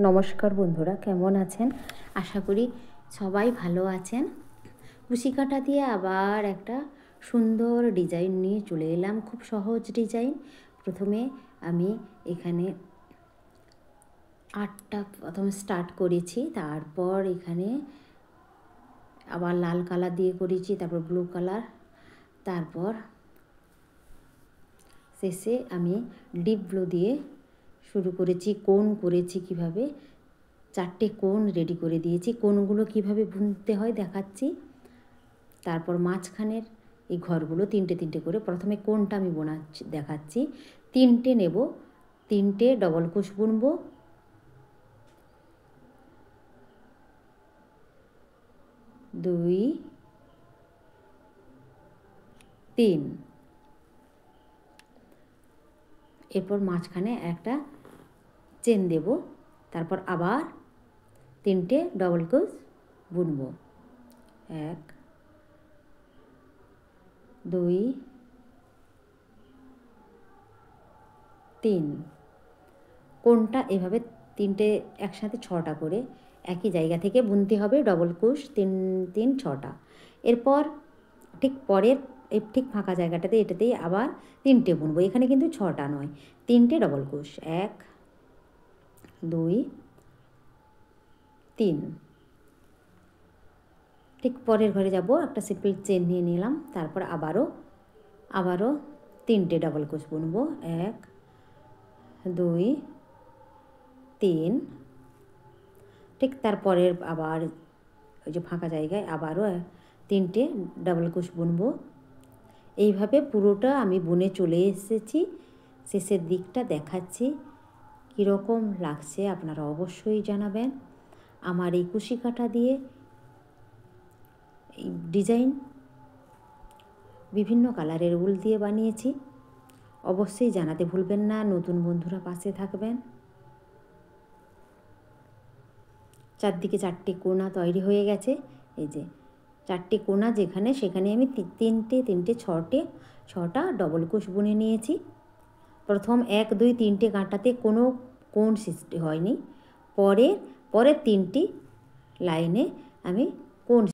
নমস্কার বন্ধুরা, কেমন আছেন? আশা করি সবাই ভালো আছেন। কুশি কাঁটা দিয়ে আবার একটা সুন্দর ডিজাইন নিয়ে চলে এলাম, খুব সহজ ডিজাইন। প্রথমে আমি এখানে 8টা প্রথমে স্টার্ট করেছি, তারপর এখানে আবার লাল কালার দিয়ে করেছি, তারপর ব্লু কালার, তারপর শেষে আমি ডিপ ব্লু দিয়ে শুরু করেছি। কোণ করেছি কিভাবে, 4টে কোণ রেডি করে দিয়েছি। কোণগুলো কিভাবে বুনতে হয় দেখাচ্ছি। তারপর মাঝখানের এই ঘরগুলো 3টে করে, প্রথমে কোণটা আমি দেখাচ্ছি। 3টে নেব, 3টে ডবল ক্রোশ বুনবো, 2 3। এরপর মাঝখানে একটা চেন দেব, তারপর আবার 3টে ডবল ক্রোশ বুনবো, 1 2 3। কোণটা এভাবে 3টে একসাথে 6টা করে একই জায়গা থেকে বুনতে হবে, ডবল ক্রোশ 3 3 6টা। এরপর ঠিক পরের ঠিক ফাঁকা জায়গাটাতে এটাতেই আবার 3টে বুনবো। এখানে কিন্তু 6টা নয়, 3টে ডবল ক্রোশ, 1 2 3। ঠিক পরের ঘরে যাব, একটা সিম্পল চেন নিয়ে নিলাম, তারপর আবারও 3টে ডবল ক্রোশ বুনবো, 1 2 3। ঠিক তারপরের আবার ওই যে ফাঁকা জায়গায় আবারও 3টে ডাবল ক্রোশ বুনবো। এইভাবে পুরোটা আমি বুনে চলে এসেছি। শেষের দিকটা দেখাচ্ছি, কীরকম লাগছে আপনারা অবশ্যই জানাবেন। আমার এই কুশি কাঁটা দিয়ে এই ডিজাইন বিভিন্ন কালারের উল দিয়ে বানিয়েছি। অবশ্যই জানাতে ভুলবেন না, নতুন বন্ধুরা পাশে থাকবেন। চারদিকে 4টে কোণা তৈরি হয়ে গেছে। এই যে 4টে কোণা, যেখানে সেখানে আমি 3টে 6টা ডবল ক্রোশ বুনে নিয়েছি। প্রথম 1 2 3টে কাঁটাতে কোনো কোণ সৃষ্টি হয়নি, পরের 3টি লাইনে আমি কোণ